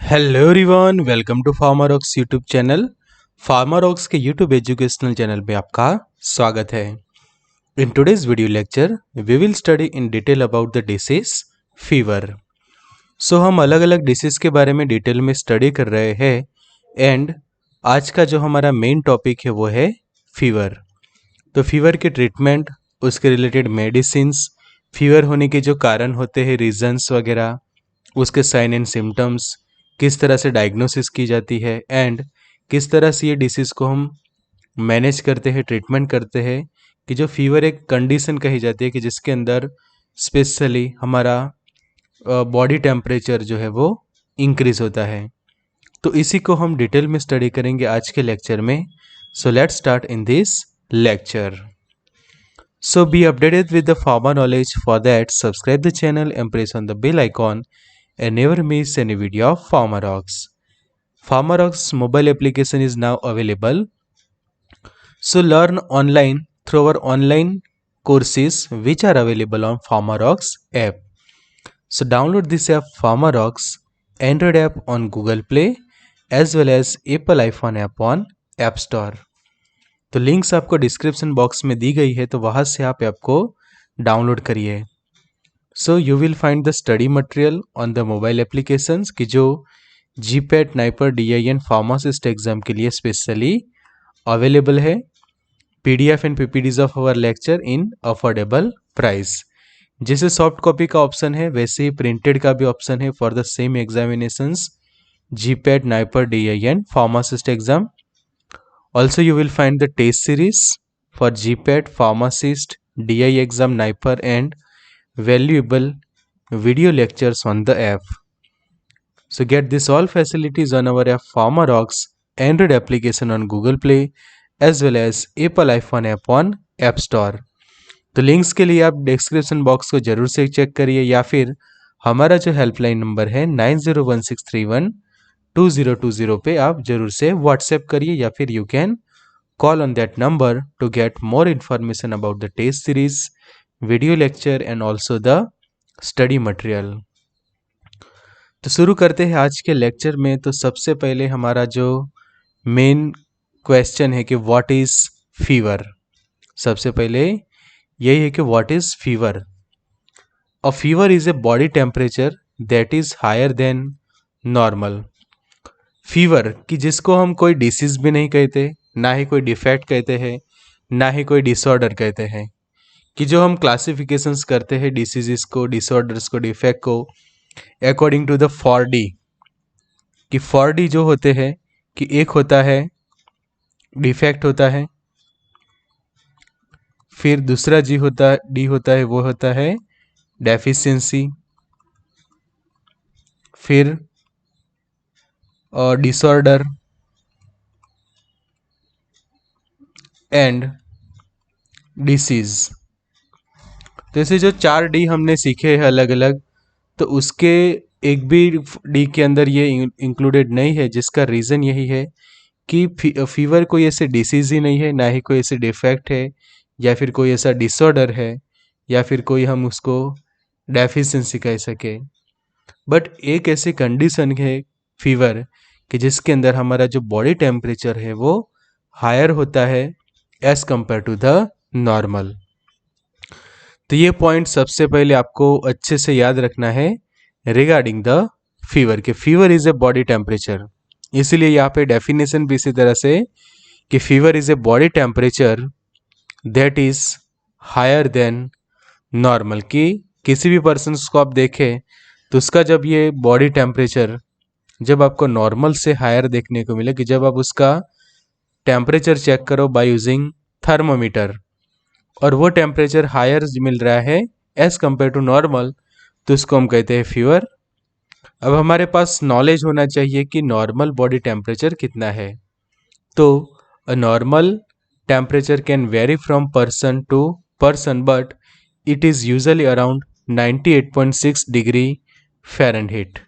Hello everyone, welcome to Pharmarox YouTube channel. Pharmarox के YouTube educational channel पे आपका स्वागत है। In today's video lecture we will study in detail about the disease fever. So हम अलग अलग disease के बारे में डिटेल में स्टडी कर रहे हैं एंड आज का जो हमारा मेन टॉपिक है वो है फीवर। तो फीवर के ट्रीटमेंट, उसके रिलेटेड मेडिसिन्स, फीवर होने के जो कारण होते हैं, रीजंस वगैरह, उसके साइन एंड सिम्टम्स, किस तरह से डायग्नोसिस की जाती है एंड किस तरह से ये डिसीज़ को हम मैनेज करते हैं, ट्रीटमेंट करते हैं। कि जो फीवर एक कंडीशन कही जाती है कि जिसके अंदर स्पेशली हमारा बॉडी टेम्परेचर जो है वो इंक्रीज होता है। तो इसी को हम डिटेल में स्टडी करेंगे आज के लेक्चर में। So let's start in this lecture. So be updated with the pharma knowledge. For that, subscribe the channel and press on the bell icon and never miss any video of PharmaRocks. PharmaRocks mobile application is now available. So learn online through our online courses which are available on PharmaRocks app. So download this app PharmaRocks Android app on Google Play as well as Apple iPhone app on App Store. तो links आपको description box में दी गई है, तो वहाँ से आप app को डाउनलोड करिए। So you will find the study material on the mobile applications की जो GPAT, NIPER, DIN pharmacist exam के लिए स्पेशली अवेलेबल है। PDF and PPTs of our lecture in affordable price. जैसे सॉफ्ट कॉपी का option है वैसे ही प्रिंटेड का भी ऑप्शन है for the same examinations, GPAT, NIPER, DIN pharmacist exam. Also, you will find the test series for GPAT, Pharmacist, DI exam, NIPER and valuable video lectures on the app. So get this all facilities on our app PharmaRocks Android application on Google Play as well as Apple iPhone app on App Store. तो links के लिए आप description box को जरूर से check करिए या फिर हमारा जो हेल्पलाइन नंबर है 9016312020 पे आप जरूर से व्हाट्सएप करिए या फिर you can call on that number to get more information about the test series, video lecture and also the study material. तो शुरू करते हैं आज के लेक्चर में। तो सबसे पहले हमारा जो मेन क्वेश्चन है कि व्हाट इज फीवर। सबसे पहले यही है कि what is fever. A fever is a body temperature that is higher than normal. Fever कि जिसको हम कोई डिसीज भी नहीं कहते, ना ही कोई डिफेक्ट कहते हैं, ना ही कोई डिसऑर्डर कहते हैं। कि जो हम क्लासिफिकेशंस करते हैं डिसीजेस को, डिसऑर्डर्स को, डिफेक्ट को अकॉर्डिंग टू द 4D। कि 4D जो होते हैं कि एक होता है डिफेक्ट होता है, फिर दूसरा डी होता है वो होता है डेफिशिएंसी, फिर डिसऑर्डर एंड डिसीज। तो ऐसे जो 4D हमने सीखे हैं अलग अलग, तो उसके एक भी डी के अंदर ये इंक्लूडेड नहीं है, जिसका रीज़न यही है कि फीवर कोई ऐसे डिसीज़ ही नहीं है, ना ही कोई ऐसे डिफेक्ट है या फिर कोई ऐसा डिसऑर्डर है या फिर कोई हम उसको डेफिशिएंसी कह सके। बट एक ऐसी कंडीशन है फीवर कि जिसके अंदर हमारा जो बॉडी टेम्परेचर है वो हायर होता है as compare to the normal. तो ये पॉइंट सबसे पहले आपको अच्छे से याद रखना है रिगार्डिंग द फीवर कि fever is a body temperature. इसीलिए यहाँ पे डेफिनेशन भी इसी तरह से कि fever is a body temperature that is higher than normal. कि किसी भी पर्सन को आप देखें तो उसका जब ये बॉडी टेम्परेचर जब आपको नॉर्मल से हायर देखने को मिले, कि जब आप उसका टेम्परेचर चेक करो बाय यूजिंग थर्मोमीटर और वो टेम्परेचर हायर मिल रहा है एज कंपेयर टू नॉर्मल, तो उसको हम कहते हैं फीवर। अब हमारे पास नॉलेज होना चाहिए कि नॉर्मल बॉडी टेम्परेचर कितना है। तो a normal temperature can vary from person to person but it is usually around 98.6 degree Fahrenheit.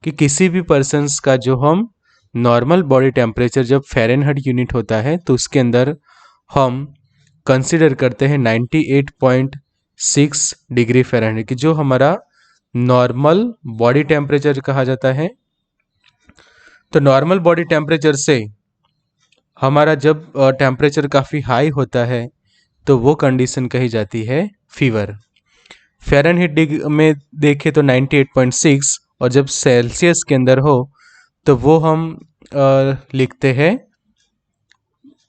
कि किसी भी पर्सन्स का जो हम नॉर्मल बॉडी टेम्परेचर जब फ़ारेनहीट यूनिट होता है तो उसके अंदर हम कंसिडर करते हैं 98.6 डिग्री फ़ारेनहीट, कि जो हमारा नॉर्मल बॉडी टेम्परेचर कहा जाता है। तो नॉर्मल बॉडी टेम्परेचर से हमारा जब टेम्परेचर काफ़ी हाई होता है तो वो कंडीशन कही जाती है फीवर। फ़ारेनहीट में देखें तो 98.6, और जब सेल्सियस के अंदर हो तो वो हम लिखते हैं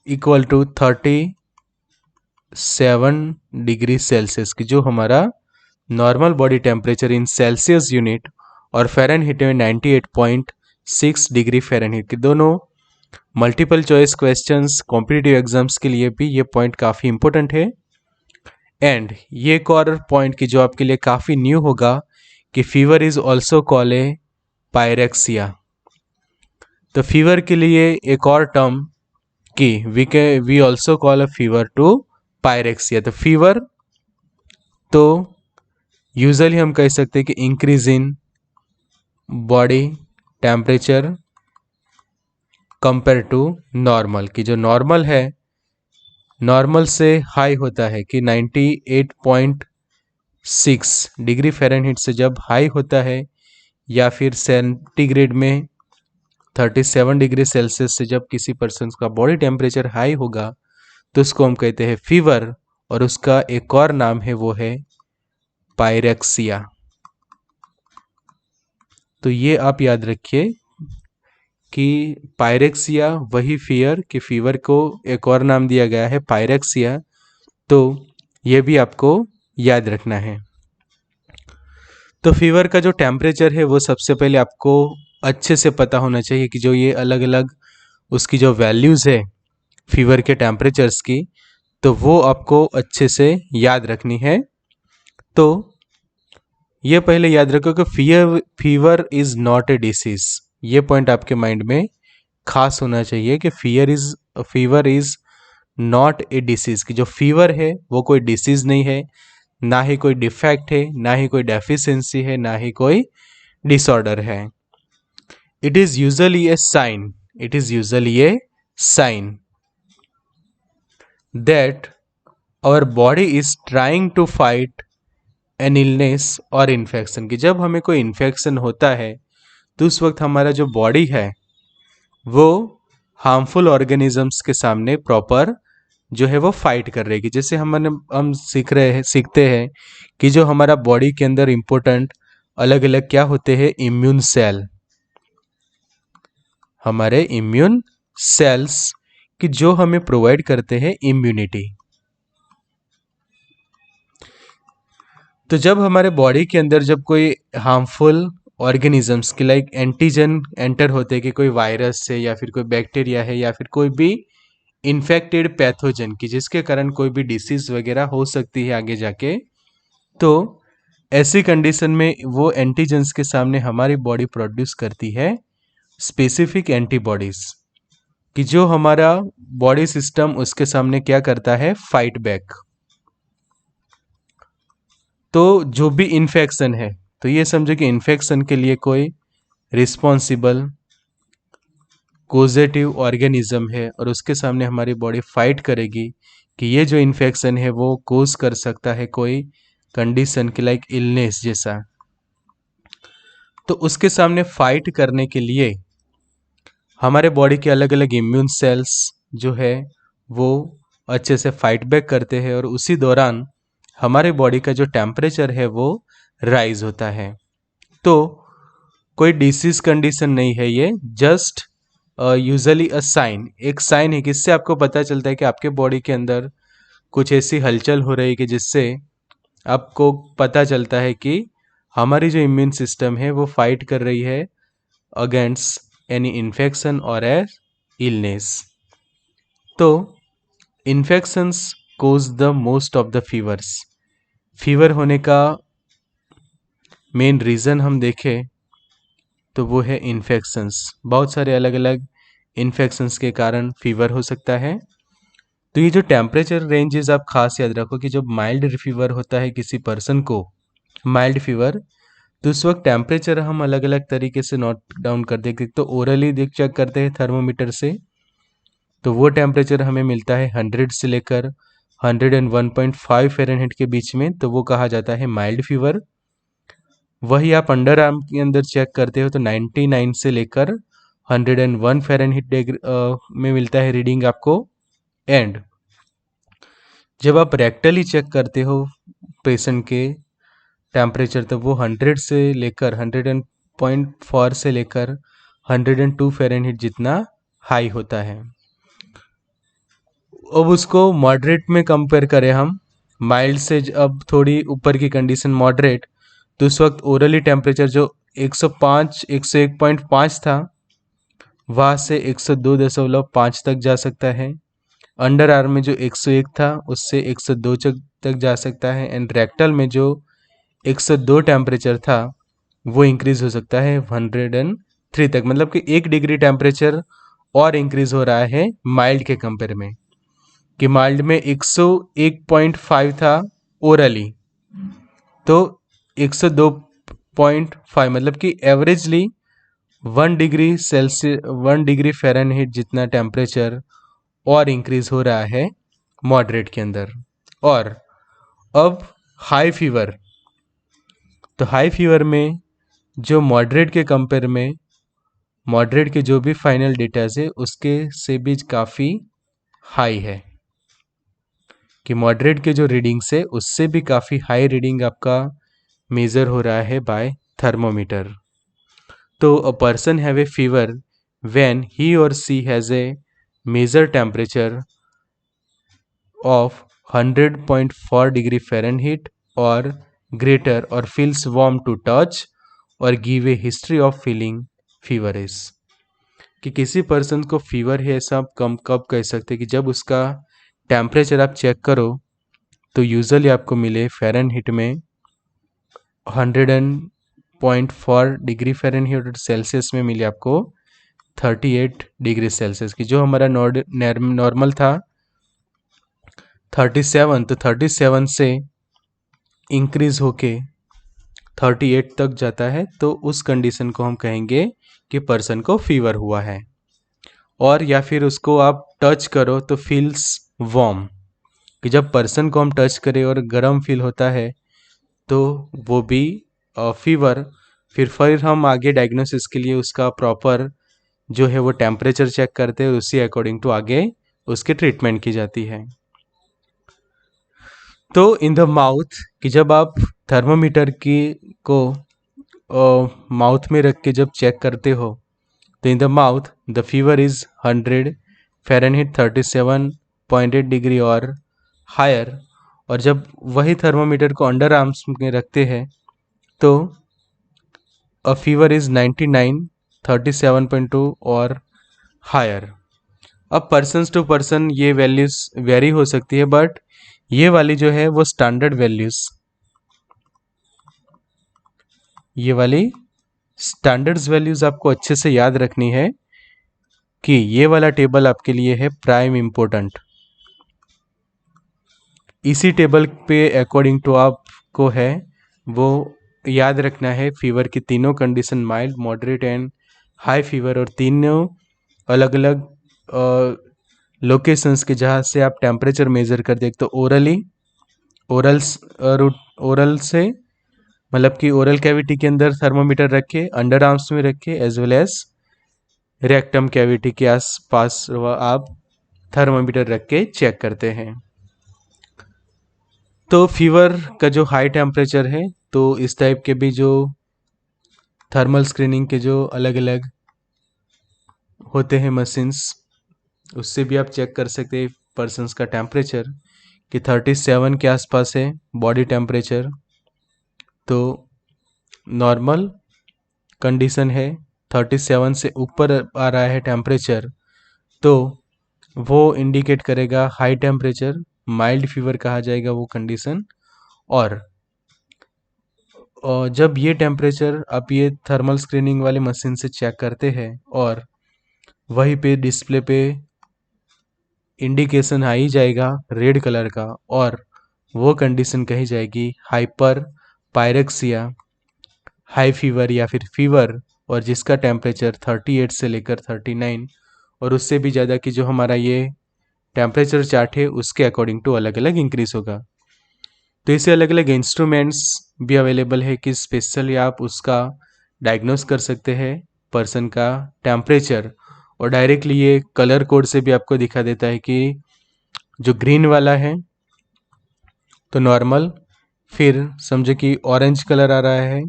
इक्वल टू 37 डिग्री सेल्सियस की, जो हमारा normal body temperature in Celsius unit, और फ़ारेनहीट में 98.6 डिग्री फ़ारेनहीट की। दोनों multiple choice questions competitive exams के लिए भी ये पॉइंट काफ़ी इंपॉर्टेंट है। एंड ये एक और पॉइंट की जो आपके लिए काफ़ी न्यू होगा कि fever is also call a pyrexia. तो फीवर के लिए एक और टर्म कि we also call a fever to pyrexia. तो फीवर तो यूजुअली हम कह सकते हैं कि increase in body temperature compare to normal, कि जो नॉर्मल है नॉर्मल से हाई होता है कि 98.6 डिग्री फ़ारेनहीट से जब हाई होता है, या फिर सेंटीग्रेड में 37 डिग्री सेल्सियस से जब किसी पर्सन का बॉडी टेम्परेचर हाई होगा तो उसको हम कहते हैं फीवर, और उसका एक और नाम है वो है पायरेक्सिया। तो ये आप याद रखिए कि पायरेक्सिया वही फीवर को एक और नाम दिया गया है पायरेक्सिया। तो ये भी आपको याद रखना है। तो फीवर का जो टेम्परेचर है वो सबसे पहले आपको अच्छे से पता होना चाहिए कि जो ये अलग अलग उसकी जो वैल्यूज़ है फीवर के टेम्परेचर्स की, तो वो आपको अच्छे से याद रखनी है। तो ये पहले याद रखो कि fever is not a disease. ये पॉइंट आपके माइंड में खास होना चाहिए कि fever is not a disease, कि जो फीवर है वो कोई डिसीज़ नहीं है, ना ही कोई डिफेक्ट है, ना ही कोई डेफिशिएंसी है, ना ही कोई डिसऑर्डर है। It is usually a sign that our body is trying to fight an illness और इन्फेक्शन, कि जब हमें कोई इन्फेक्शन होता है तो उस वक्त हमारा जो बॉडी है वो हार्मफुल ऑर्गेनिजम्स के सामने प्रॉपर जो है वो फाइट कर रही है। जैसे हम सीखते हैं कि जो हमारा बॉडी के अंदर इम्पोर्टेंट अलग अलग क्या होते हैं, इम्यून सेल, हमारे इम्यून सेल्स कि जो हमें प्रोवाइड करते हैं इम्यूनिटी। तो जब हमारे बॉडी के अंदर जब कोई हार्मफुल ऑर्गेनिजम्स की लाइक एंटीजन एंटर होते हैं कि कोई वायरस है या फिर कोई बैक्टीरिया है या फिर कोई भी इन्फेक्टेड पैथोजन की जिसके कारण कोई भी डिसीज वगैरह हो सकती है आगे जाके, तो ऐसी कंडीशन में वो एंटीजेंस के सामने हमारी बॉडी प्रोड्यूस करती है स्पेसिफिक एंटीबॉडीज, कि जो हमारा बॉडी सिस्टम उसके सामने क्या करता है, फाइट बैक। तो जो भी इन्फेक्शन है, तो ये समझो कि इन्फेक्शन के लिए कोई रिस्पॉन्सिबल कोजेटिव ऑर्गेनिज्म है और उसके सामने हमारी बॉडी फाइट करेगी कि ये जो इन्फेक्शन है वो कोज कर सकता है कोई कंडीशन की लाइक इलनेस जैसा। तो उसके सामने फाइट करने के लिए हमारे बॉडी के अलग अलग इम्यून सेल्स जो है वो अच्छे से फाइट बैक करते हैं और उसी दौरान हमारे बॉडी का जो टेम्परेचर है वो राइज होता है। तो कोई डिसीज कंडीशन नहीं है ये, जस्ट यूजुअली अ साइन, एक साइन है कि इससे आपको पता चलता है कि आपके बॉडी के अंदर कुछ ऐसी हलचल हो रही है कि जिससे आपको पता चलता है कि हमारी जो इम्यून सिस्टम है वो फाइट कर रही है अगेंस्ट एनी इन्फेक्शन और ए इलनेस। तो infections cause the most of the fevers. Fever होने का मेन रीज़न हम देखें तो वो है इन्फेक्शंस। बहुत सारे अलग अलग इन्फेक्शंस के कारण फीवर हो सकता है। तो ये जो टेम्परेचर रेंजेस आप खास याद रखो कि जब माइल्ड फीवर होता है किसी पर्सन को, माइल्ड फीवर, तो उस वक्त टेम्परेचर हम अलग अलग तरीके से नोट डाउन कर देते। तो ओरली देख चेक करते हैं थर्मोमीटर से, तो वो टेम्परेचर हमें मिलता है 100 से लेकर 101.5 फ़ारेनहीट के बीच में, तो वो कहा जाता है माइल्ड फीवर। वही आप अंडर आर्म के अंदर चेक करते हो तो 99 से लेकर 101 फ़ारेनहीट डिग्री में मिलता है रीडिंग आपको। एंड जब आप रेक्टली चेक करते हो पेशेंट के टेम्परेचर, तो वो 100 से लेकर 100.4 से लेकर 102 फ़ारेनहीट जितना हाई होता है। अब उसको मॉडरेट में कंपेयर करें हम, माइल्ड से अब थोड़ी ऊपर की कंडीशन मॉडरेट, तो उस वक्त ओरली टेम्परेचर जो 105 101.5 था, वहाँ से 102.5 तक जा सकता है। अंडर आर्म में जो 101 था उससे 102 तक जा सकता है। एंड रेक्टल में जो 102 टेम्परेचर था वो इंक्रीज हो सकता है 103 तक, मतलब कि 1 डिग्री टेम्परेचर और इंक्रीज हो रहा है माइल्ड के कंपेयर में। कि माइल्ड में 101.5 था ओरली, तो 102.5 मतलब कि एवरेजली 1 डिग्री फ़ारेनहीट जितना टेम्परेचर और इंक्रीज हो रहा है मॉडरेट के अंदर। और अब हाई फीवर, तो हाई फीवर में जो मॉडरेट के कंपेयर में मॉडरेट के जो भी फाइनल डेटाज है उसके से भी काफ़ी हाई है, कि मॉडरेट के जो रीडिंग्स है उससे भी काफ़ी हाई रीडिंग आपका मेज़र हो रहा है बाय थर्मोमीटर। तो a person have a fever when he और she has a measure temperature of 100.4 degree Fahrenheit or greater, or feels warm to touch, or give a history of feeling feverish। कि किसी person को fever है ऐसा आप कब कह सकते हैं कि जब उसका टेम्परेचर आप चेक करो तो यूजुअली आपको मिले फ़ारेनहीट में 100.4 डिग्री फ़ारेनहीट और सेल्सियस में मिले आपको 38 डिग्री सेल्सियस की। जो हमारा नॉर्मल था 37, तो 37 से इंक्रीज होके 38 तक जाता है, तो उस कंडीशन को हम कहेंगे कि पर्सन को फीवर हुआ है। और या फिर उसको आप टच करो तो फील्स वार्म, कि जब पर्सन को हम टच करें और गर्म फील होता है तो वो भी फीवर। फिर हम आगे डायग्नोसिस के लिए उसका प्रॉपर जो है वो टेम्परेचर चेक करते हैं, उसी अकॉर्डिंग टू आगे उसकी ट्रीटमेंट की जाती है। तो इन द माउथ, कि जब आप थर्मोमीटर की को माउथ में रख के जब चेक करते हो तो in the mouth the fever is 100 Fahrenheit 37.8 degree और हायर। और जब वही थर्मोमीटर को अंडर आर्म्स में रखते हैं तो अ फीवर इज़ 99 37.2 और हायर। अब पर्सन टू पर्सन ये वैल्यूज़ वेरी हो सकती है, बट ये वाली जो है वो स्टैंडर्ड वैल्यूज़, ये वाली स्टैंडर्ड्स वैल्यूज़ आपको अच्छे से याद रखनी है कि ये वाला टेबल आपके लिए है प्राइम इम्पोर्टेंट। इसी टेबल पे अकॉर्डिंग टू आपको है वो याद रखना है फीवर की तीनों condition, mild moderate and high fever, और तीनों अलग अलग लोकेशंस के जहाँ से आप टेम्परेचर मेज़र कर देख। तो ओरल से मतलब कि ओरल कैविटी के अंदर थर्मोमीटर रखे, अंडर आर्म्स में रखे, as well as rectum cavity के आसपास आप थर्मोमीटर रख के चेक करते हैं। तो फीवर का जो हाई टेम्परेचर है, तो इस टाइप के भी जो थर्मल स्क्रीनिंग के जो अलग अलग होते हैं मशीन्स, उससे भी आप चेक कर सकते हैं पर्सन्स का टेम्परेचर कि 37 के आसपास है बॉडी टेम्परेचर, तो नॉर्मल कंडीशन है। 37 से ऊपर आ रहा है टेम्परेचर तो वो इंडिकेट करेगा हाई टेम्परेचर, माइल्ड फीवर कहा जाएगा वो कंडीशन। और जब ये टेम्परेचर आप ये थर्मल स्क्रीनिंग वाले मशीन से चेक करते हैं और वहीं पे डिस्प्ले पे इंडिकेशन आ ही जाएगा रेड कलर का, और वो कंडीशन कही जाएगी हाइपर पायरेक्सिया, हाई फीवर या फिर फीवर, और जिसका टेम्परेचर 38 से लेकर 39 और उससे भी ज़्यादा की जो हमारा ये टेम्परेचर चार्ट है उसके अकॉर्डिंग टू अलग अलग इंक्रीज होगा। तो इसे अलग अलग इंस्ट्रूमेंट्स भी अवेलेबल है कि स्पेशली आप उसका डायग्नोस कर सकते हैं पर्सन का टेम्परेचर, और डायरेक्टली ये कलर कोड से भी आपको दिखा देता है कि जो ग्रीन वाला है तो नॉर्मल, फिर समझो कि ऑरेंज कलर आ रहा है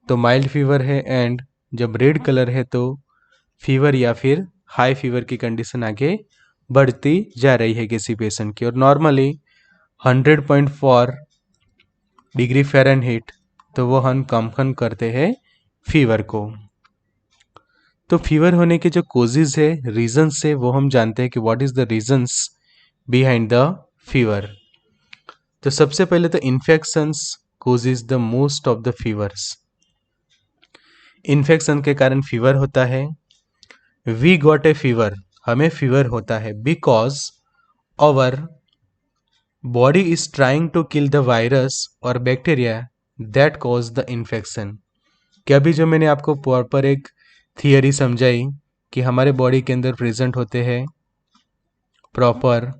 तो माइल्ड फीवर है, एंड जब रेड कलर है तो फीवर या फिर हाई फीवर की कंडीशन आगे बढ़ती जा रही है किसी पेशेंट की। और नॉर्मली 100.4 डिग्री फ़ारेनहीट तो वो हम कंफर्म करते हैं फीवर को। तो फीवर होने के जो कोजेज है, रीजंस है, वो हम जानते हैं कि what is the reasons behind the fever. तो सबसे पहले तो infections causes the most of the fevers. Infection के कारण फीवर होता है। वी गॉट ए फीवर, हमें फीवर होता है because our body is trying to kill the virus और bacteria that cause the infection. क्या भी जो मैंने आपको प्रॉपर एक थियरी समझाई कि हमारे बॉडी के अंदर प्रेजेंट होते हैं प्रॉपर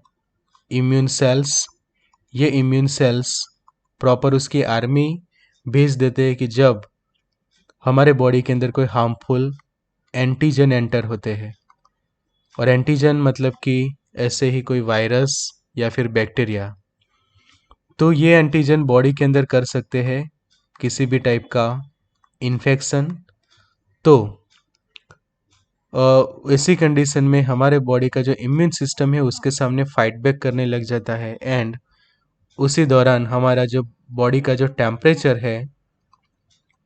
इम्यून सेल्स, ये इम्यून सेल्स प्रॉपर उसकी आर्मी भेज देते हैं कि जब हमारे बॉडी के अंदर कोई हार्मफुल एंटीजन एंटर होते हैं, और एंटीजन मतलब कि ऐसे ही कोई वायरस या फिर बैक्टीरिया, तो ये एंटीजन बॉडी के अंदर कर सकते हैं किसी भी टाइप का इन्फेक्शन। तो ऐसी कंडीशन में हमारे बॉडी का जो इम्यून सिस्टम है उसके सामने फाइट बैक करने लग जाता है, एंड उसी दौरान हमारा जो बॉडी का जो टेम्परेचर है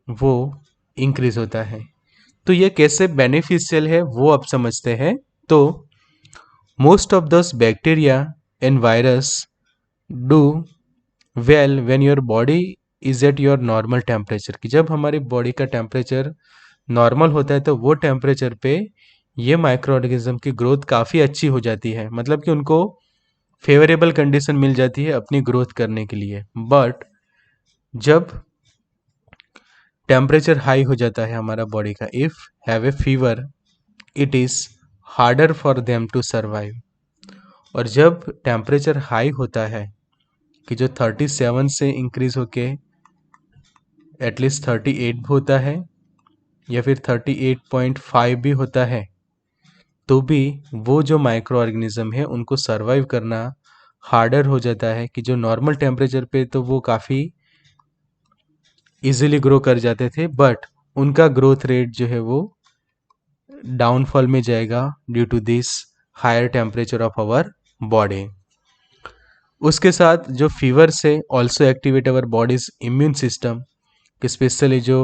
वो इंक्रीज होता है। तो ये कैसे बेनिफिशियल है वो आप समझते हैं। तो most of those bacteria and virus do well when your body is at your normal temperature, कि जब हमारी बॉडी का टेम्परेचर नॉर्मल होता है तो वो टेम्परेचर पे ये माइक्रो ऑर्गेनिज्म की ग्रोथ काफ़ी अच्छी हो जाती है, मतलब कि उनको फेवरेबल कंडीशन मिल जाती है अपनी ग्रोथ करने के लिए। बट जब टेम्परेचर हाई हो जाता है हमारा बॉडी का, if have a fever, it is harder for them to survive. और जब टेम्परेचर हाई होता है कि जो 37 से इंक्रीज होके एटलीस्ट 38 भी होता है या फिर 38.5 भी होता है, तो भी वो जो माइक्रो ऑर्गेनिज्म है उनको सर्वाइव करना हार्डर हो जाता है, कि जो नॉर्मल टेम्परेचर पे तो वो काफ़ी इजीली ग्रो कर जाते थे, बट उनका ग्रोथ रेट जो है वो डाउनफॉल में जाएगा due to this higher temperature of our body. उसके साथ जो फीवर से also activate our body's immune system, specially जो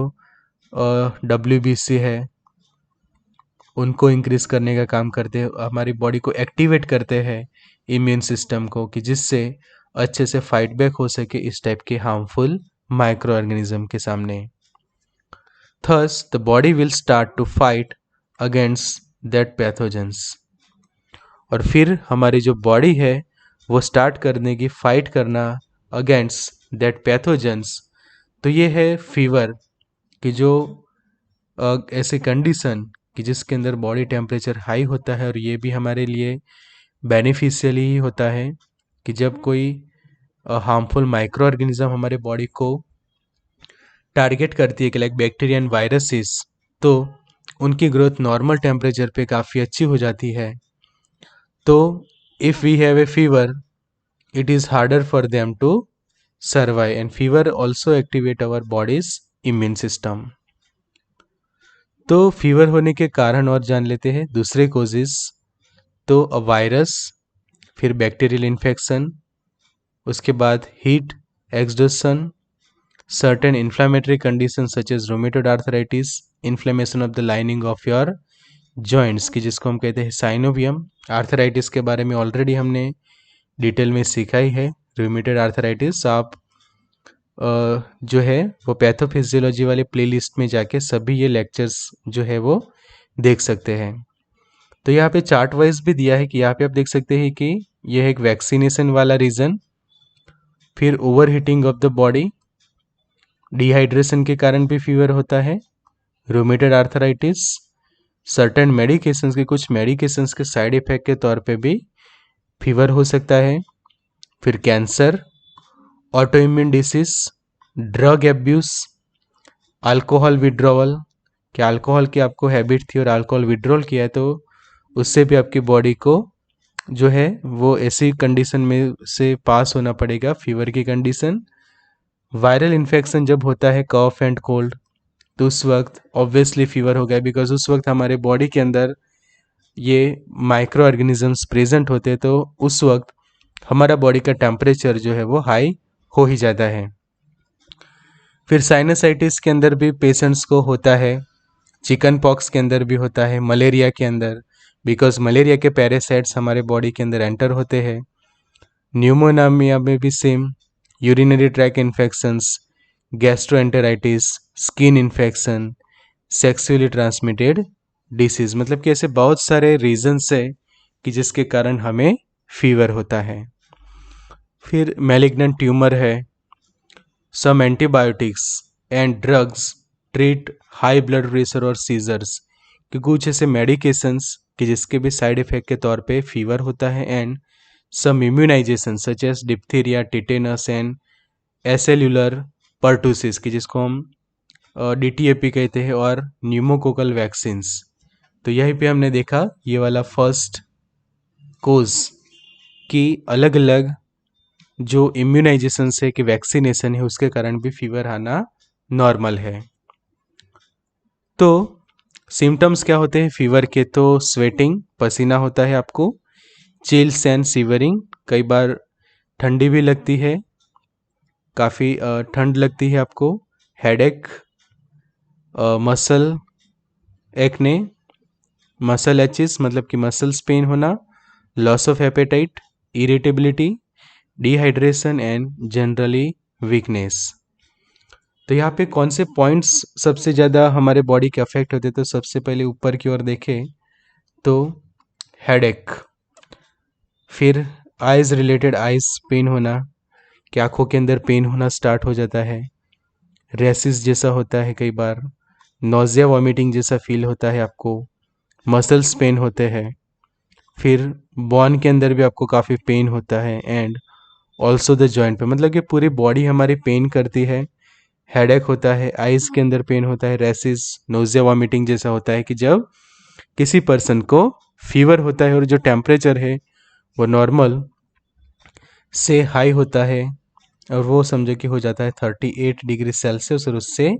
WBC है उनको इंक्रीज करने का काम करते हैं, हमारी बॉडी को एक्टिवेट करते हैं इम्यून सिस्टम को, कि जिससे अच्छे से फाइट बैक हो सके इस टाइप के हार्मफुल माइक्रो ऑर्गेनिज्म के सामने। Thus the body will start to fight against that pathogens, और फिर हमारी जो बॉडी है वो स्टार्ट करने की फाइट करना अगेंस्ट दैट पैथोजेंस। तो ये है फीवर कि जो ऐसी कंडीशन कि जिसके अंदर बॉडी टेम्परेचर हाई होता है, और ये भी हमारे लिए बेनिफिशियल ही होता है कि जब कोई हार्मफुल माइक्रो ऑर्गेनिज्म हमारे बॉडी को टारगेट करती है कि लाइक बैक्टीरिया एंड वायरसेस, तो उनकी ग्रोथ नॉर्मल टेम्परेचर पे काफ़ी अच्छी हो जाती है। तो if we have a fever, it is harder for them to survive, and fever also activate our body's immune system। तो फीवर होने के कारण और जान लेते हैं दूसरे कोजेस। तो वायरस, फिर बैक्टीरियल इन्फेक्शन, उसके बाद heat exhaustion, certain inflammatory condition such as rheumatoid arthritis, inflammation of the lining of your joints की जिसको हम कहते हैं साइनोवियम। आर्थराइटिस के बारे में ऑलरेडी हमने डिटेल में सीखा ही है। रूमेटॉइड आर्थराइटिस आप जो है वो पैथोफिजियोलॉजी वाले प्लेलिस्ट में जाके सभी ये लेक्चर्स जो है वो देख सकते हैं। तो यहाँ पे चार्ट वाइज भी दिया है कि यहाँ पे आप देख सकते हैं कि यह एक वैक्सीनेशन वाला रीज़न, फिर over heating of the body, dehydration के कारण भी फीवर होता है, रूमेटॉइड आर्थराइटिस, सर्टेन मेडिकेशंस के कुछ मेडिकेशंस के साइड इफेक्ट के तौर पे भी फीवर हो सकता है, फिर cancer, autoimmune disease, drug abuse, alcohol withdrawal, कि अल्कोहल की आपको हैबिट थी और अल्कोहल विड्रॉल किया है तो उससे भी आपकी बॉडी को जो है वो ऐसी कंडीशन में से पास होना पड़ेगा, फीवर की कंडीशन। वायरल इन्फेक्शन जब होता है, कफ एंड कोल्ड, तो उस वक्त ऑब्वियसली फीवर हो गया, बिकॉज उस वक्त हमारे बॉडी के अंदर ये माइक्रो ऑर्गेनिजम्स प्रेजेंट होते हैं, तो उस वक्त हमारा बॉडी का टेम्परेचर जो है वो हाई हो ही जाता है। फिर साइनसाइटिस के अंदर भी पेशेंट्स को होता है, चिकन पॉक्स के अंदर भी होता है, मलेरिया के अंदर, बिकॉज मलेरिया के पैरासाइट्स हमारे बॉडी के अंदर एंटर होते हैं। न्यूमोनामिया में भी same, urinary track infections, gastroenteritis, skin infection, sexually transmitted disease, मतलब कि ऐसे बहुत सारे रीजंस है कि जिसके कारण हमें फीवर होता है। फिर मैलिग्नेंट ट्यूमर है, some antibiotics and drugs treat high blood pressure और सीजर्स, कि कुछ ऐसे मेडिकेशंस कि जिसके भी साइड इफेक्ट के तौर पे फीवर होता है। And some immunization such as diphtheria, tetanus and acellular pertussis, कि जिसको हम DTAP कहते हैं, और न्यूमोकोकल वैक्सीन्स। तो यहीं पे हमने देखा ये वाला फर्स्ट कोज कि अलग अलग जो इम्यूनाइजेशन से कि वैक्सीनेशन है उसके कारण भी फीवर आना नॉर्मल है। तो सिम्टम्स क्या होते हैं फीवर के? तो स्वेटिंग, पसीना होता है आपको, चिल्स एंड शिवरिंग, कई बार ठंडी भी लगती है, काफ़ी ठंड लगती है आपको, headache, muscle acne, muscle aches मतलब कि मसल्स पेन होना, loss of appetite, irritability, dehydration and generally weakness. तो यहाँ पे कौन से पॉइंट्स सबसे ज़्यादा हमारे बॉडी के अफेक्ट होते हैं? तो सबसे पहले ऊपर की ओर देखें तो हेडेक, फिर आइज रिलेटेड आइज पेन होना, कि आँखों के अंदर पेन होना स्टार्ट हो जाता है, रेसिस जैसा होता है कई बार, नोजिया वॉमिटिंग जैसा फील होता है आपको, मसल्स पेन होते हैं, फिर बोन के अंदर भी आपको काफ़ी पेन होता है, एंड ऑल्सो द जॉइंट पे, मतलब कि पूरी बॉडी हमारी पेन करती है, हेडेक होता है, आइज़ के अंदर पेन होता है, रेसिस, नोजिया वॉमिटिंग जैसा होता है, कि जब किसी पर्सन को फीवर होता है और जो टेम्परेचर है वो नॉर्मल से हाई होता है, और वो समझो कि हो जाता है 38 डिग्री सेल्सियस और उससे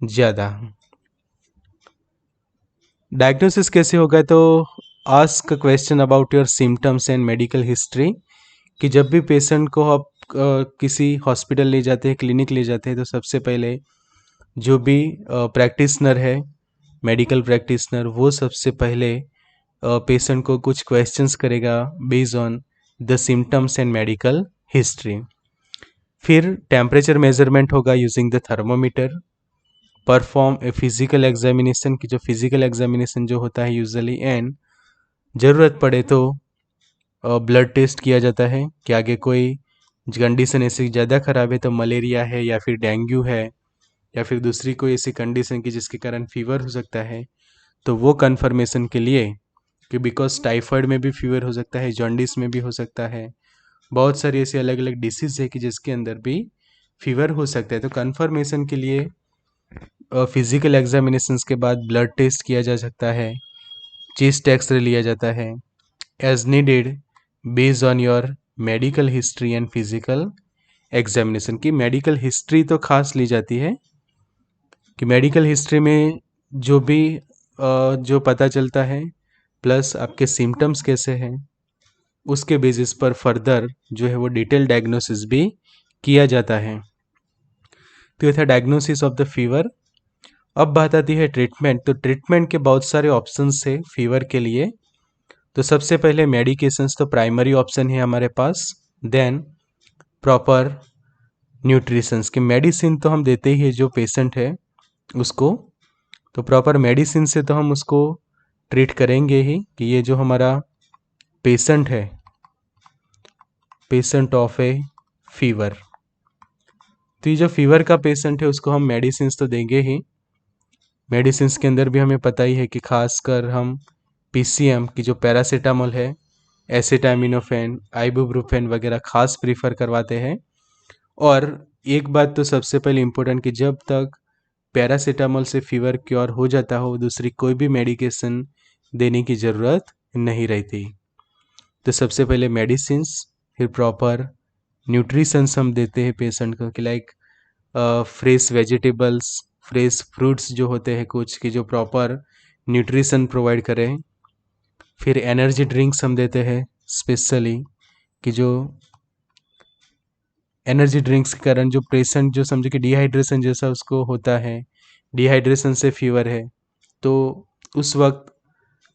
ज़्यादा। डायग्नोसिस कैसे होगा? तो ask question about your symptoms and medical history, कि जब भी पेशेंट को आप किसी हॉस्पिटल ले जाते हैं, क्लिनिक ले जाते हैं, तो सबसे पहले जो भी प्रैक्टिशनर है, मेडिकल प्रैक्टिशनर, वो सबसे पहले पेशेंट को कुछ क्वेश्चंस करेगा based on the symptoms and medical history. फिर टेम्परेचर मेजरमेंट होगा using the thermometer, perform a physical examination, की जो फिजिकल एग्जामिनेशन जो होता है यूजुअली, एंड ज़रूरत पड़े तो ब्लड टेस्ट किया जाता है कि आगे कोई कंडीशन ऐसी ज़्यादा ख़राब है तो मलेरिया है या फिर डेंगू है या फिर दूसरी कोई ऐसी कंडीशन की जिसके कारण फीवर हो सकता है, तो वो कन्फर्मेशन के लिए, कि बिकॉज टाइफाइड में भी फीवर हो सकता है, जॉन्डिस में भी हो सकता है, बहुत सारी ऐसी अलग अलग डिसीज़ है कि जिसके अंदर भी फीवर हो सकता है, तो कन्फर्मेशन के लिए फिजिकल एग्जामिनेशंस के बाद ब्लड टेस्ट किया जा सकता है, चेस्ट एक्सरे लिया जाता है, as needed based on your medical history and physical examination. की मेडिकल हिस्ट्री तो खास ली जाती है, कि मेडिकल हिस्ट्री में जो भी जो पता चलता है प्लस आपके सिम्टम्स कैसे हैं उसके बेसिस पर फर्दर जो है वो डिटेल डायग्नोसिस भी किया जाता है। तो ये था डायग्नोसिस ऑफ द फीवर। अब बात आती है ट्रीटमेंट। तो ट्रीटमेंट के बहुत सारे ऑप्शंस है फीवर के लिए। तो सबसे पहले मेडिकेशंस तो प्राइमरी ऑप्शन है हमारे पास, देन प्रॉपर न्यूट्रिशंस, की मेडिसिन तो हम देते ही है जो पेशेंट है उसको, तो प्रॉपर मेडिसिन से तो हम उसको ट्रीट करेंगे ही, कि ये जो हमारा पेशेंट है, पेशेंट ऑफ ए फीवर, तो ये जो फीवर का पेशेंट है उसको हम मेडिसिन तो देंगे ही। मेडिसिन के अंदर भी हमें पता ही है कि खासकर हम PCM की जो पैरासीटामोल है एसिटामिनोफेन, आइबुप्रोफेन वगैरह खास प्रीफर करवाते हैं। और एक बात तो सबसे पहले इम्पोर्टेंट कि जब तक पैरासीटामोल से फीवर क्योर हो जाता हो दूसरी कोई भी मेडिकेशन देने की ज़रूरत नहीं रहती। तो सबसे पहले मेडिसिन्स, फिर प्रॉपर न्यूट्रिशंस हम देते हैं पेशेंट को कि like fresh vegetables, fresh fruits जो होते हैं कुछ कि जो प्रॉपर न्यूट्रिशन प्रोवाइड करें। फिर एनर्जी ड्रिंक्स हम देते हैं स्पेशली कि जो एनर्जी ड्रिंक्स के कारण जो पेशेंट जो समझो कि डिहाइड्रेशन जैसा उसको होता है, डिहाइड्रेशन से फीवर है, तो उस वक्त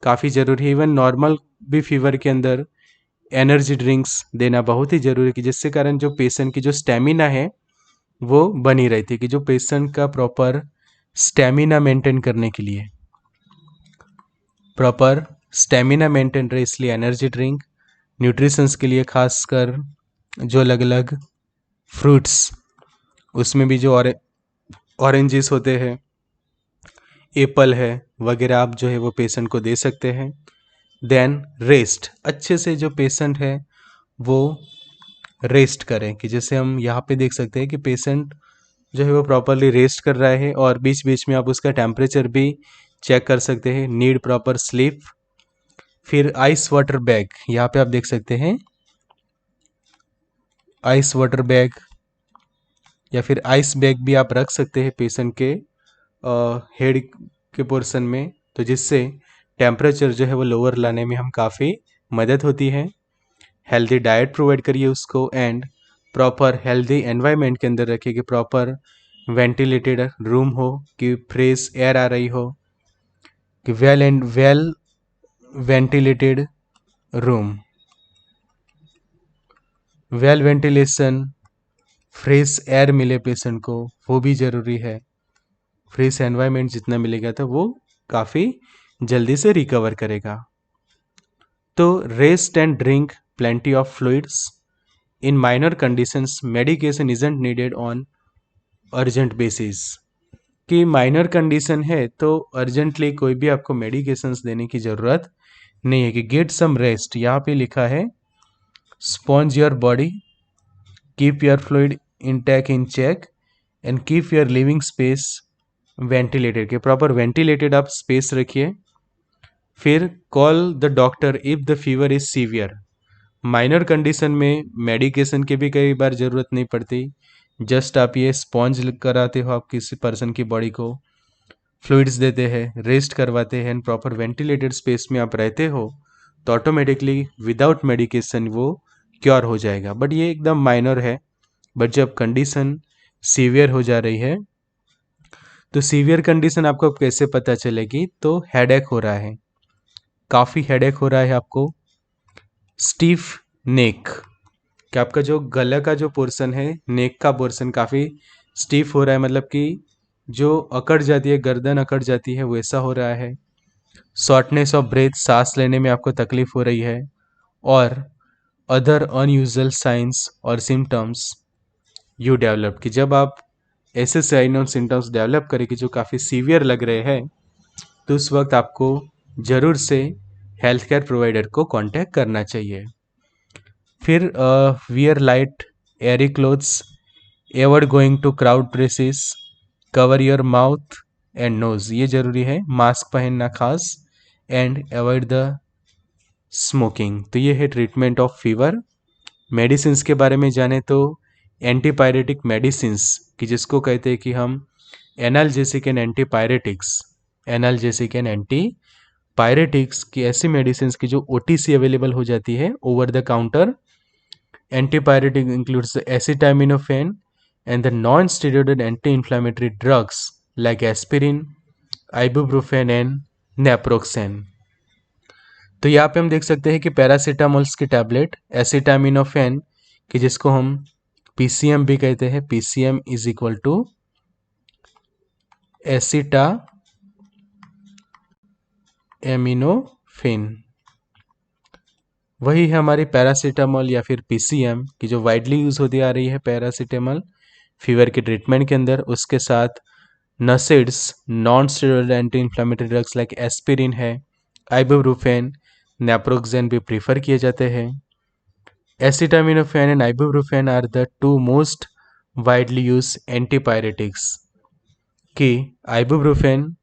काफ़ी ज़रूरी है। इवन नॉर्मल भी फीवर के अंदर एनर्जी ड्रिंक्स देना बहुत ही ज़रूरी है कि जिससे कारण जो पेशेंट की जो स्टेमिना है वो बनी रहती है, कि जो पेशेंट का प्रॉपर स्टेमिना मेंटेन करने के लिए प्रॉपर स्टेमिना मेंटेन रहे, इसलिए एनर्जी ड्रिंक। न्यूट्रिशंस के लिए खासकर जो अलग अलग फ्रूट्स, उसमें भी जो ऑरेंजेस होते हैं, एप्पल है वगैरह, आप जो है वो पेशेंट को दे सकते हैं। देन रेस्ट, अच्छे से जो पेशेंट है वो रेस्ट करें, कि जैसे हम यहाँ पे देख सकते हैं कि पेशेंट जो है वो प्रॉपरली रेस्ट कर रहा है और बीच बीच में आप उसका टेम्परेचर भी चेक कर सकते हैं। Need proper sleep. फिर आइस वाटर बैग, यहाँ पे आप देख सकते हैं आइस वाटर बैग या फिर आइस बैग भी आप रख सकते हैं पेशेंट के हेड के पोर्शन में, तो जिससे टेम्परेचर जो है वो लोअर लाने में हम काफ़ी मदद होती है। हेल्दी डाइट प्रोवाइड करिए उसको एंड प्रॉपर हेल्दी एनवायरनमेंट के अंदर रखिए कि प्रॉपर वेंटिलेटेड रूम हो, कि फ्रेश एयर आ रही हो, कि well ventilated room, well ventilation, fresh air मिले पेशेंट को, वो भी ज़रूरी है। फ्रेश एनवायरनमेंट जितना मिलेगा तो वो काफ़ी जल्दी से रिकवर करेगा। तो rest and drink plenty of fluids. In minor conditions medication isn't needed on urgent basis. कि माइनर कंडीशन है तो अर्जेंटली कोई भी आपको मेडिकेशंस देने की ज़रूरत नहीं है। कि गेट सम रेस्ट, यहाँ पे लिखा है sponge your body, keep your fluid intake in check and keep your living space ventilated, के प्रॉपर वेंटिलेटेड आप स्पेस रखिए। फिर call the doctor if the fever is severe. Minor condition में medication की भी कई बार ज़रूरत नहीं पड़ती, जस्ट आप ये स्पॉन्ज कराते हो आप किसी पर्सन की बॉडी को, फ्लूइड्स देते हैं, रेस्ट करवाते हैं एंड प्रॉपर वेंटिलेटेड स्पेस में आप रहते हो, तो ऑटोमेटिकली विदाउट मेडिकेशन वो क्योर हो जाएगा। बट ये एकदम माइनर है। बट जब कंडीशन सीवियर हो जा रही है, तो सीवियर कंडीशन आपको कैसे पता चलेगी, तो हेडेक हो रहा है, काफ़ी हेडेक हो रहा है आपको, स्टीफ नेक, कि आपका जो गला का जो पोर्शन है, नेक का पोर्शन काफ़ी स्टीफ हो रहा है, मतलब कि जो अकड़ जाती है, गर्दन अकड़ जाती है, वैसा हो रहा है। शॉर्टनेस ऑफ ब्रेथ, सांस लेने में आपको तकलीफ हो रही है। और अदर अनयूजुअल साइंस और सिम्टम्स यू डेवलप, कि जब आप ऐसे साइन और सिम्टम्स डेवलप करें कि जो काफ़ी सीवियर लग रहे हैं, तो उस वक्त आपको ज़रूर से हेल्थ केयर प्रोवाइडर को कांटेक्ट करना चाहिए। फिर wear light airy clothes, ever going to crowd places, cover your mouth and nose, ये ज़रूरी है, मास्क पहनना खास, एंड अवॉइड द स्मोकिंग। तो ये है ट्रीटमेंट ऑफ फीवर। मेडिसिन्स के बारे में जाने तो एंटीपायरेटिक मेडिसिन्स, कि जिसको कहते हैं कि हम analgesic and antipyretics, analgesic and antipyretics की ऐसी मेडिसिन्स की जो ओटीसी अवेलेबल हो जाती है, over the counter. Antipyretic includes acetaminophen and the non-steroidal anti-inflammatory drugs like aspirin, ibuprofen and naproxen। तो यहाँ पे हम देख सकते हैं कि पैरासीटामोल्स की टैबलेट, एसिटामिनोफेन, कि जिसको हम पीसीएम भी कहते हैं, PCM is equal to acetaminophen, वही है हमारी पैरासीटामोल या फिर पीसीएम, की जो वाइडली यूज होती आ रही है पैरासीटामोल फीवर के ट्रीटमेंट के अंदर। उसके साथ NSAIDs, non steroidal anti inflammatory drugs like aspirin है, आइबुप्रोफेन, नेप्रोक्सेन भी प्रीफर किए जाते हैं। Acetaminophen and ibuprofen are the two most widely used antipyretics. कि आइबुप्रोफेन,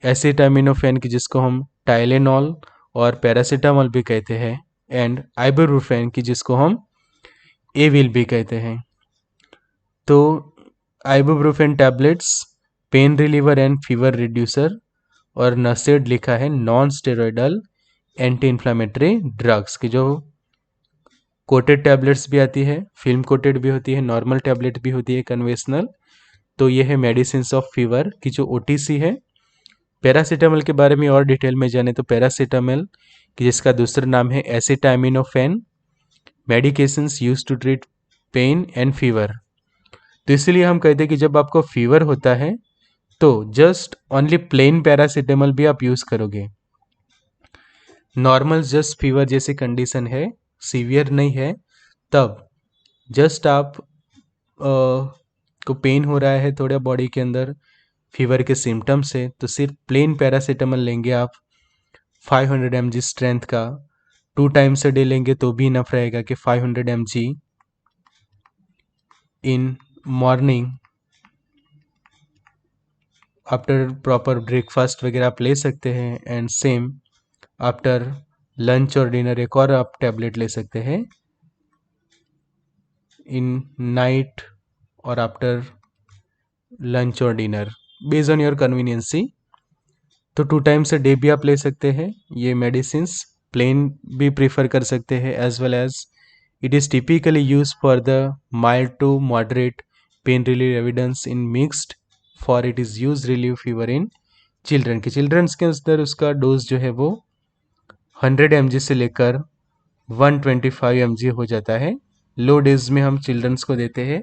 एसिटामिनोफेन की जिसको हम टाइलेनॉल और पैरासीटामोल भी कहते हैं, एंड आइबुप्रोफेन की जिसको हम एविल भी कहते हैं। तो ibuprofen tablets pain reliever and fever reducer, और नसेड लिखा है non steroidal anti inflammatory drugs की जो कोटेड टैबलेट्स भी आती है, फिल्म कोटेड भी होती है, नॉर्मल टैबलेट भी होती है कन्वेंशनल। तो ये है मेडिसिन ऑफ फीवर की जो ओटीसी है। पैरासीटामोल के बारे में और डिटेल में जाने तो पैरासीटामोल कि जिसका दूसरा नाम है acetaminophen, medications use to treat pain and fever. तो इसलिए हम कहते हैं कि जब आपको फीवर होता है तो जस्ट ओनली प्लेन पैरासीटामोल भी आप यूज करोगे। नॉर्मल जस्ट फीवर जैसी कंडीशन है, सीवियर नहीं है, तब जस्ट आप को पेन हो रहा है थोड़ा बॉडी के अंदर फीवर के सिम्टम्स है, तो सिर्फ प्लेन पैरासीटामोल लेंगे आप 500 mg स्ट्रेंथ का, 2 टाइम्स अ डे लेंगे तो भी इनफ रहेगा कि 500 mg in morning after proper breakfast वगैरह आप ले सकते हैं, एंड सेम आफ्टर लंच और डिनर एक और आप टैबलेट ले सकते हैं इन नाइट और आफ्टर लंच और dinner based on your conveniences. तो 2 टाइम्स अ डे भी आप ले सकते हैं ये मेडिसिन्स, प्लेन भी प्रीफर कर सकते हैं, as well as it is typically use for the mild to moderate pain relieve evidence in mixed for it is use relieve fever in children के के अंदर उसका डोज जो है वो 100 mg से लेकर 125 mg हो जाता है। लो डेज में हम चिल्ड्रंस को देते हैं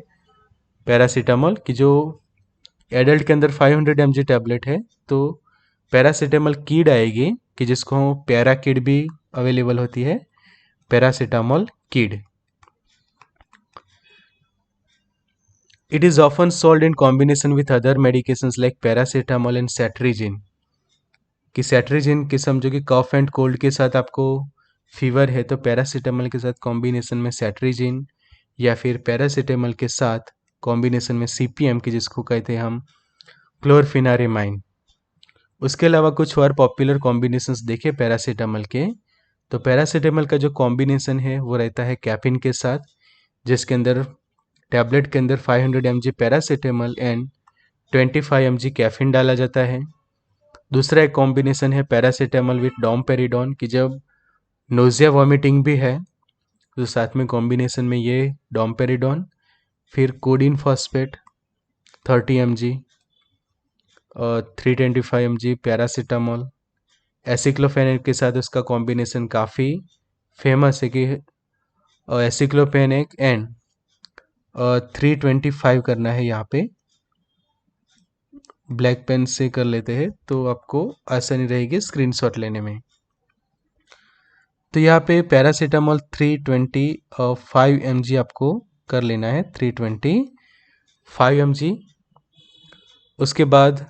पैरासीटामोल की जो एडल्ट के अंदर 500 mg टैबलेट है। तो पैरासीटामोल कीड आएगी कि जिसको पैरा कीड भी अवेलेबल होती है, पैरासीटामोल कीड। It is often sold in combination with other medications like paracetamol and cetirizine. कि सेट्रिजिन की समझो कि कफ एंड कोल्ड के साथ आपको फीवर है तो पैरासीटामोल के साथ कॉम्बिनेशन में सेट्रिजिन, या फिर पैरासीटामोल के साथ कॉम्बिनेशन में सीपीएम की जिसको कहते हैं हम क्लोरफिनारेमाइन। उसके अलावा कुछ और पॉपुलर कॉम्बिनेशंस देखे पैरासीटामोल के, तो पैरासीटामोल का जो कॉम्बिनेशन है वो रहता है कैफीन के साथ, जिसके अंदर टैबलेट के अंदर 500 mg paracetamol and 25 mg caffeine डाला जाता है। दूसरा एक कॉम्बिनेशन है पैरासीटामोल विथ डोमपेरिडोन की जब नोजिया वॉमिटिंग भी है तो साथ में कॉम्बिनेशन में ये डोमपेरिडोन, फिर कोडिन फॉस्फेट 30 mg और 325 mg पैरासीटामोल। एसिक्लोफेनेक के साथ उसका कॉम्बिनेशन काफ़ी फेमस है कि एसिक्लोफेनेक एंड 325 करना है, यहाँ पे ब्लैक पेन से कर लेते हैं तो आपको आसानी रहेगी स्क्रीनशॉट लेने में। तो यहाँ पे पैरासीटामोल 325 mg आपको कर लेना है, 325 mg। उसके बाद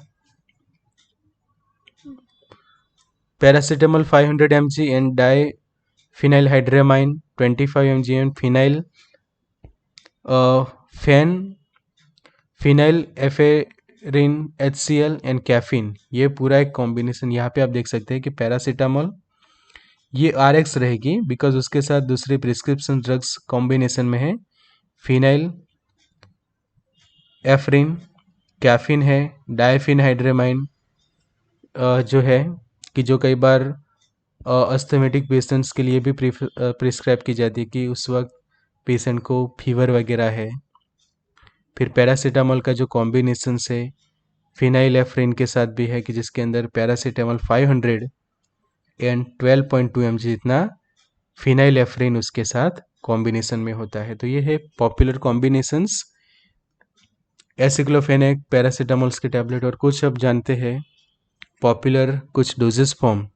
paracetamol 500 mg and diphenhydramine 25 mg and phenylephrine HCl and caffeine, ये पूरा एक कॉम्बिनेशन। यहाँ पे आप देख सकते हैं कि पैरासीटामोल ये RX रहेगी बिकॉज उसके साथ दूसरी प्रिस्क्रिप्शन ड्रग्स कॉम्बिनेशन में है, फिनाइल एफरिन, कैफीन है, डाइफिनहाइड्रामाइन जो है कि जो कई बार अस्थमेटिक पेशेंट्स के लिए भी प्रिस्क्राइब की जाती है कि उस वक्त पेशेंट को फीवर वगैरह है। फिर पैरासीटामोल का जो कॉम्बिनेशन से फिनाइल एफरिन के साथ भी है कि जिसके अंदर पैरासीटामोल 500 एंड 12.2 mg जितना फिनाइल एफरिन उसके साथ कॉम्बिनेशन में होता है। तो ये है पॉपुलर कॉम्बिनेशंस एसिक्लोफेनेक पैरासीटामोल्स के टैबलेट। और कुछ अब जानते हैं पॉपुलर कुछ डोजेस फॉर्म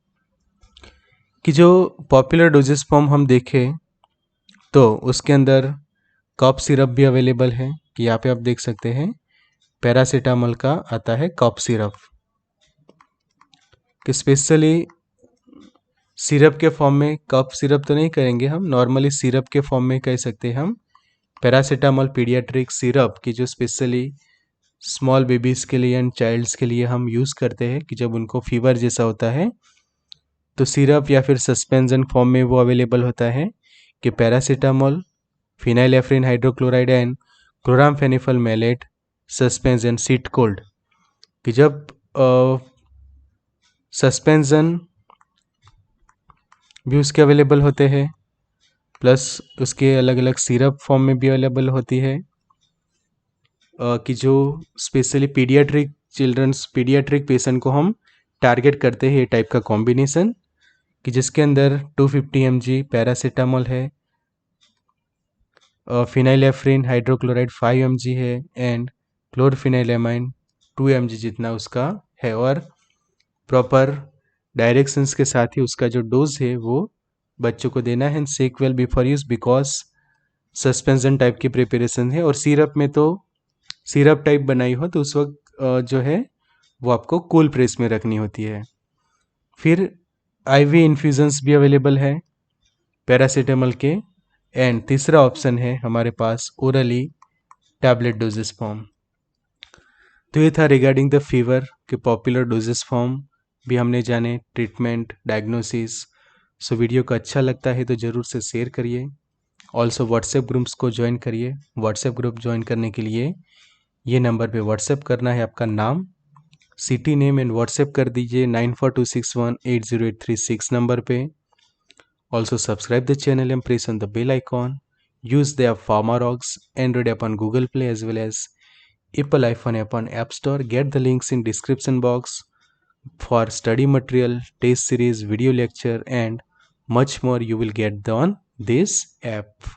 कि जो पॉपुलर डोजेस फॉर्म हम देखें तो उसके अंदर कफ सिरप भी अवेलेबल है कि यहाँ पे आप देख सकते हैं पैरासीटामोल का आता है कफ सिरप कि स्पेशली सिरप के फॉर्म में, कफ सिरप तो नहीं करेंगे हम, नॉर्मली सिरप के फॉर्म में कह सकते हैं हम पैरासीटामोल पीडियाट्रिक सिरप की, जो स्पेशली स्मॉल बेबीज़ के लिए एंड चाइल्ड्स के लिए हम यूज़ करते हैं कि जब उनको फीवर जैसा होता है तो सिरप या फिर सस्पेंशन फॉर्म में वो अवेलेबल होता है कि पैरासीटामोल, फिनाइलेफ्रिन हाइड्रोक्लोराइड एंड क्लोरामफेनिफल मैलेट सस्पेंशन सीट कोल्ड, कि जब सस्पेंशन भी उसके अवेलेबल होते हैं, प्लस उसके अलग अलग सिरप फॉर्म में भी अवेलेबल होती है, कि जो specially paediatric childrens, paediatric patient को हम टारगेट करते हैं, ये टाइप का कॉम्बिनेशन, कि जिसके अंदर 250 mg पैरासीटामोल है, फिनाइलेफ्रिन हाइड्रोक्लोराइड 5 mg है एंड क्लोरफिनाइलेमाइन 2 mg जितना उसका है, और प्रॉपर डायरेक्शंस के साथ ही उसका जो डोज है वो बच्चों को देना है, shake well before use, because suspension type की प्रिपरेशन है, और सिरप में तो सिरप टाइप बनाई हो तो उस वक्त जो है वो आपको कूल प्रेस में रखनी होती है। फिर आईवी इन्फ्यूजन्स भी अवेलेबल है पैरासीटामोल के, एंड तीसरा ऑप्शन है हमारे पास ओरली टैबलेट डोजेस फॉर्म। तो ये था रिगार्डिंग द फीवर के पॉपुलर डोजेस फॉर्म भी हमने जाने, ट्रीटमेंट, डायग्नोसिस। सो वीडियो को अच्छा लगता है तो ज़रूर से शेयर करिए। ऑल्सो व्हाट्सएप ग्रुप्स को ज्वाइन करिए। व्हाट्सएप ग्रुप ज्वाइन करने के लिए ये नंबर पे व्हाट्सएप करना है, आपका नाम, सिटी नेम एंड व्हाट्सएप कर दीजिए 9426180836 नंबर पे। Also subscribe the channel and press on the bell icon. Use the app Pharmarox Android app on Google Play as well as Apple iPhone app on App Store. Get the links in description box for study material, test series, video lecture and much more you will get on this app.